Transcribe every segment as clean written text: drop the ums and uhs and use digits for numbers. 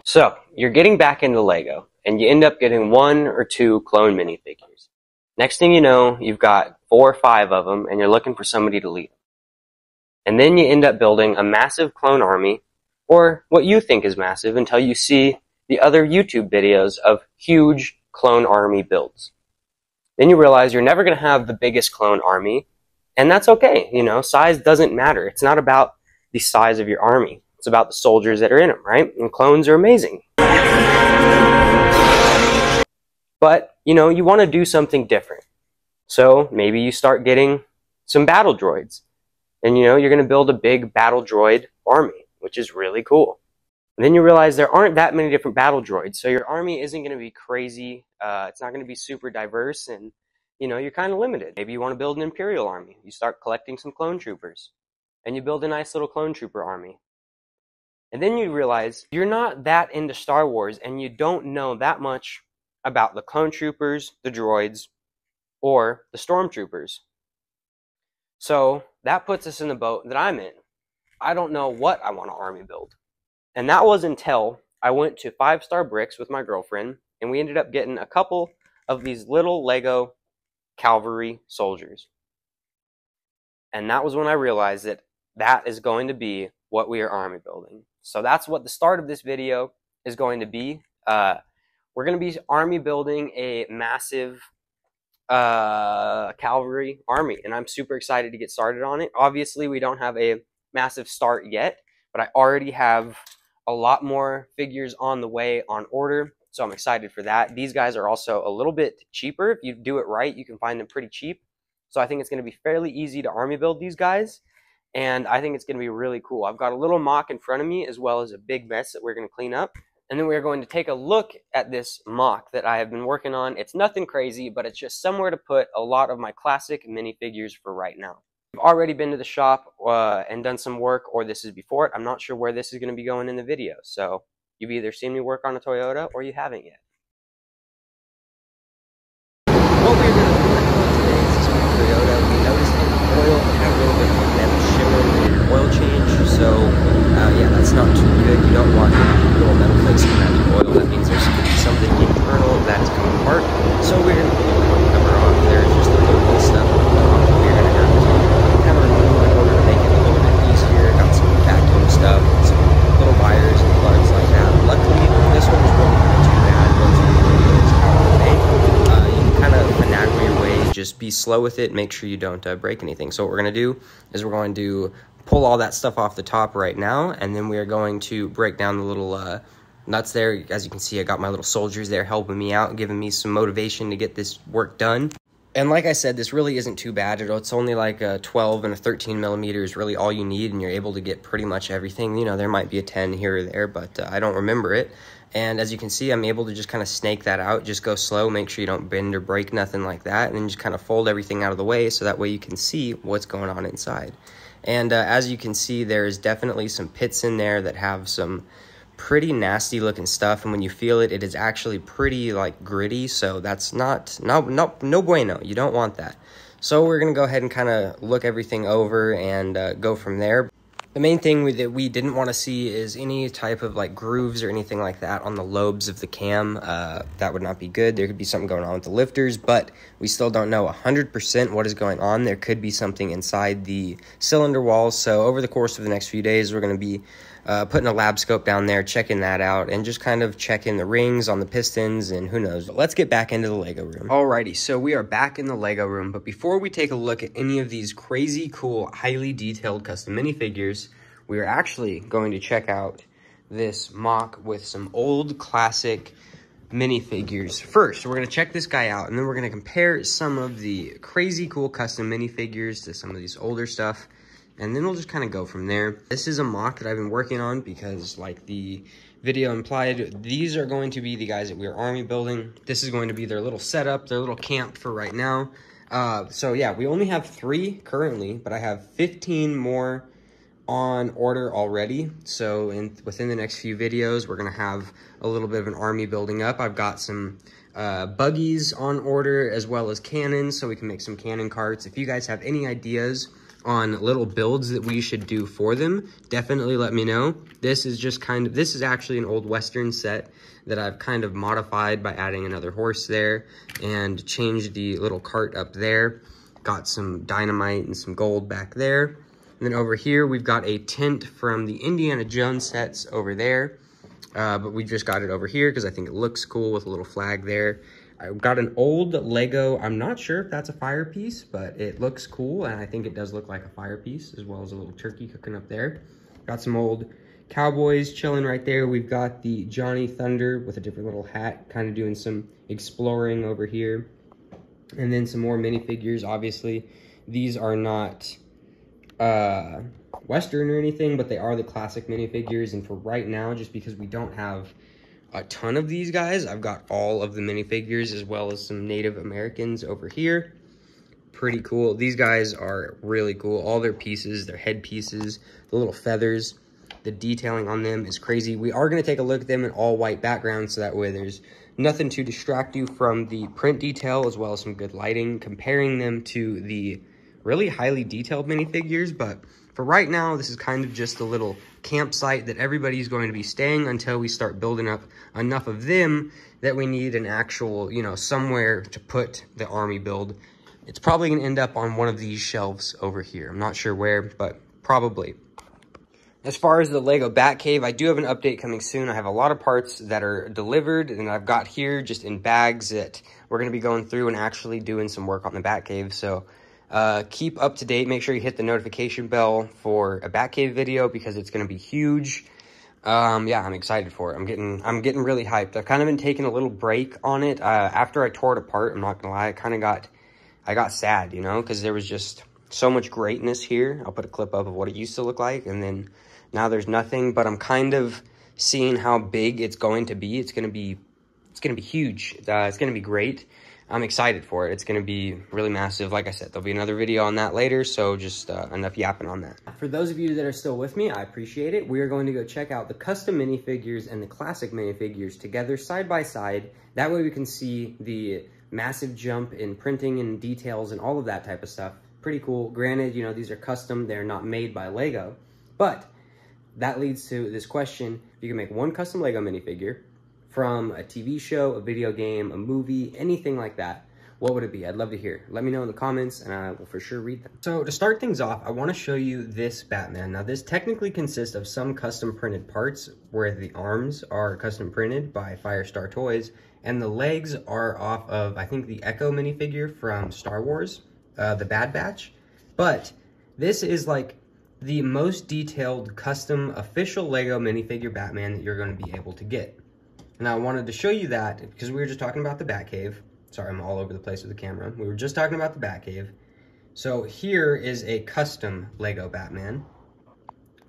So, you're getting back into Lego, and you end up getting 1 or 2 clone minifigures. Next thing you know, you've got 4 or 5 of them, and you're looking for somebody to lead them. And then you end up building a massive clone army, or what you think is massive, until you see the other YouTube videos of huge clone army builds. Then you realize you're never going to have the biggest clone army, and that's okay. You know, size doesn't matter. It's not about the size of your army. It's about the soldiers that are in them, right? And clones are amazing. But, you know, you want to do something different. So maybe you start getting some battle droids. And, you know, you're going to build a big battle droid army, which is really cool. And then you realize there aren't that many different battle droids, so your army isn't going to be crazy. It's not going to be super diverse, and, you know, you're kind of limited. Maybe you want to build an Imperial army. You start collecting some clone troopers, and you build a nice little clone trooper army. And then you realize you're not that into Star Wars, and you don't know that much about the clone troopers, the droids, or the stormtroopers. So that puts us in the boat that I'm in. I don't know what I want to army build. And that was until I went to 5 Star Bricks with my girlfriend, and we ended up getting a couple of these little Lego cavalry soldiers. And that was when I realized that that is going to be what we are army building. So that's what the start of this video is going to be. We're going to be army building a massive cavalry army, and I'm super excited to get started on it. Obviously, we don't have a massive start yet, but I already have a lot more figures on the way on order, so I'm excited for that. These guys are also a little bit cheaper. If you do it right, you can find them pretty cheap. So I think it's going to be fairly easy to army build these guys, and I think it's going to be really cool. I've got a little mock in front of me, as well as a big mess that we're going to clean up. And then we're going to take a look at this mock that I have been working on. It's nothing crazy, but it's just somewhere to put a lot of my classic minifigures for right now. I've already been to the shop and done some work, or this is before it. I'm not sure where this is going to be going in the video. So you've either seen me work on a Toyota or you haven't yet. What we're going to be working on today is this Toyota. We noticed that the oil had a little bit of metal shimmer in the oil change. So yeah, that's not too good. You don't want little metal flakes coming out of the oil. That means there's going to be something internal that is coming apart. So we're going to pull the front cover off. There's just a little bit of stuff on the top that we're going to have to kind of remove in order to make it a little bit easier. Got some vacuum stuff, some little wires and plugs like that. Luckily, this one is really not too bad. Most of the videos out of the way. You can kind of finagle your way. Just be slow with it. Make sure you don't break anything. So what we're going to do is we're going to pull all that stuff off the top right now, and then we are going to break down the little nuts there. As you can see, I got my little soldiers there helping me out, giving me some motivation to get this work done. And like I said, this really isn't too bad. It's only like a 12 and a 13 millimeter is really all you need, and you're able to get pretty much everything. You know, there might be a 10 here or there, but I don't remember it. And as you can see, I'm able to just kind of snake that out. Just go slow, make sure you don't bend or break nothing like that, and then just kind of fold everything out of the way so that way you can see what's going on inside. And as you can see, there's definitely some pits in there that have some pretty nasty looking stuff, and when you feel it, it is actually pretty like gritty, so that's no bueno. You don't want that. So we're gonna go ahead and kind of look everything over and go from there. The main thing that we didn't want to see is any type of like grooves or anything like that on the lobes of the cam. That would not be good. There could be something going on with the lifters, but we still don't know 100% what is going on. There could be something inside the cylinder walls. So over the course of the next few days, we're going to be putting a lab scope down there, checking that out, and just kind of checking the rings on the pistons, and who knows. But let's get back into the Lego room. Alrighty, so we are back in the Lego room, but before we take a look at any of these crazy cool, highly detailed custom minifigures, we are actually going to check out this mock with some old classic minifigures. First, we're going to check this guy out, and then we're going to compare some of the crazy cool custom minifigures to some of these older stuff. And then we'll just kind of go from there. This is a mock that I've been working on because, like the video implied, these are going to be the guys that we're army building. This is going to be their little setup, their little camp for right now. So yeah, we only have 3 currently, but I have 15 more on order already. So within the next few videos, we're going to have a little bit of an army building up. I've got some buggies on order as well as cannons, so we can make some cannon carts. If you guys have any ideas on little builds that we should do for them, definitely let me know. This is just this is actually an old Western set that I've kind of modified by adding another horse there and changed the little cart up there. Got some dynamite and some gold back there. And then over here, we've got a tent from the Indiana Jones sets over there. But we just got it over here because I think it looks cool with a little flag there. I got an old Lego. I'm not sure if that's a fire piece, but it looks cool. And I think it does look like a fire piece, as well as a little turkey cooking up there. Got some old cowboys chilling right there. We've got the Johnny Thunder with a different little hat, kind of doing some exploring over here. And then some more minifigures. Obviously, these are not Western or anything, but they are the classic minifigures. And for right now, just because we don't have a ton of these guys, I've got all of the minifigures as well as some Native Americans over here. Pretty cool. These guys are really cool. All their pieces, their head pieces, the little feathers, the detailing on them is crazy. We are going to take a look at them in all white background, so that way there's nothing to distract you from the print detail, as well as some good lighting, comparing them to the really highly detailed minifigures. But for right now, this is kind of just a little campsite that everybody's going to be staying until we start building up enough of them that we need an actual, you know, somewhere to put the army build. It's probably going to end up on one of these shelves over here. I'm not sure where, but probably. As far as the Lego Batcave, I do have an update coming soon. I have a lot of parts that are delivered, and I've got here just in bags that we're going to be going through and actually doing some work on the Batcave. So keep up to date. Make sure you hit the notification bell for a Batcave video because it's going to be huge. Yeah, I'm excited for it. I'm getting really hyped. I've kind of been taking a little break on it. After I tore it apart, I'm not going to lie, I got sad, you know, because there was just so much greatness here. I'll put a clip up of what it used to look like, and then now there's nothing, but I'm kind of seeing how big it's going to be. It's going to be huge. It's going to be great. I'm excited for it. It's going to be really massive. Like I said, there'll be another video on that later, so just enough yapping on that. For those of you that are still with me, I appreciate it. We are going to go check out the custom minifigures and the classic minifigures together side by side. That way we can see the massive jump in printing and details and all of that type of stuff. Pretty cool. Granted, you know, these are custom. They're not made by Lego, but that leads to this question. You can make one custom Lego minifigure from a TV show, a video game, a movie, anything like that. What would it be? I'd love to hear. Let me know in the comments and I will for sure read them. So to start things off, I want to show you this Batman. Now this technically consists of some custom printed parts where the arms are custom printed by Firestar Toys and the legs are off of, I think, the Echo minifigure from Star Wars, the Bad Batch. But this is like the most detailed custom official Lego minifigure Batman that you're going to be able to get. And I wanted to show you that because we were just talking about the Batcave. Sorry, I'm all over the place with the camera. We were just talking about the Batcave. So here is a custom Lego Batman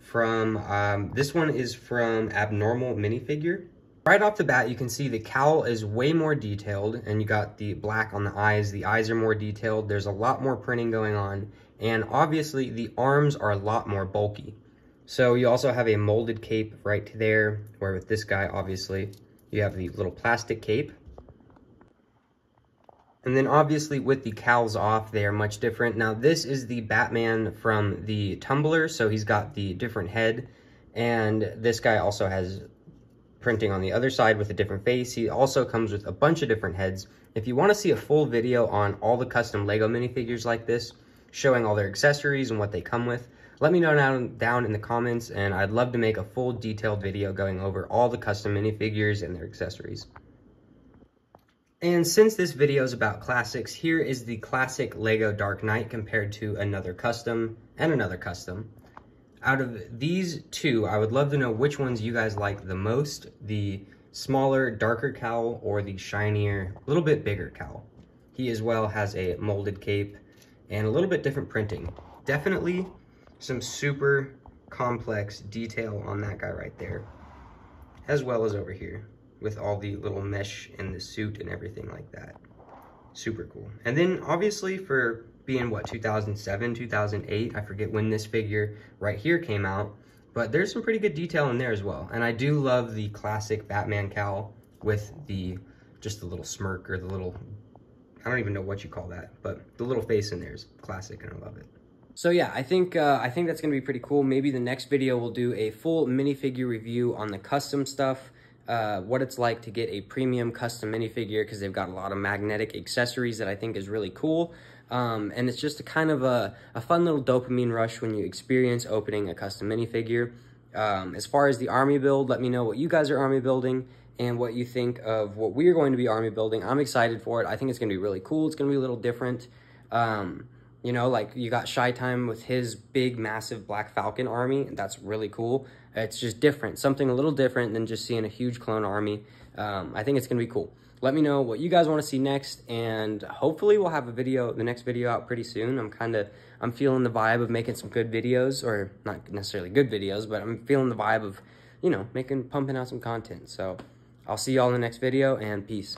from, this one is from Abnormal Minifigure. Right off the bat, you can see the cowl is way more detailed and you got the black on the eyes. The eyes are more detailed. There's a lot more printing going on. And obviously the arms are a lot more bulky. So you also have a molded cape right there, where with this guy, obviously, you have the little plastic cape. And then obviously with the cowls off, they are much different. Now this is the Batman from the Tumbler, so he's got the different head. And this guy also has printing on the other side with a different face. He also comes with a bunch of different heads. If you want to see a full video on all the custom Lego minifigures like this, showing all their accessories and what they come with, let me know down in the comments, and I'd love to make a full detailed video going over all the custom minifigures and their accessories. And since this video is about classics, here is the classic Lego Dark Knight compared to another custom and another custom. Out of these two, I would love to know which ones you guys like the most, the smaller, darker cowl or the shinier, a little bit bigger cowl. He as well has a molded cape and a little bit different printing. Definitely some super complex detail on that guy right there, as well as over here with all the little mesh in the suit and everything like that. Super cool. And then obviously for being what, 2007, 2008, I forget when this figure right here came out, but there's some pretty good detail in there as well. And I do love the classic Batman cowl with just the little smirk or the little, I don't even know what you call that, but the little face in there is classic and I love it. So yeah, I think that's gonna be pretty cool. Maybe the next video we'll do a full minifigure review on the custom stuff, what it's like to get a premium custom minifigure, because they've got a lot of magnetic accessories that I think is really cool. And it's just a kind of a fun little dopamine rush when you experience opening a custom minifigure. As far as the army build, let me know what you guys are army building and what you think of what we're going to be army building. I'm excited for it. I think it's gonna be really cool. It's gonna be a little different. You know, like you got Shy Time with his big, massive Black Falcon army. That's really cool. It's just different, something a little different than just seeing a huge clone army. I think it's gonna be cool. Let me know what you guys want to see next, and hopefully we'll have the next video out pretty soon. I'm feeling the vibe of making some good videos, or not necessarily good videos, but I'm feeling the vibe of, you know, pumping out some content. So I'll see y'all in the next video, and peace.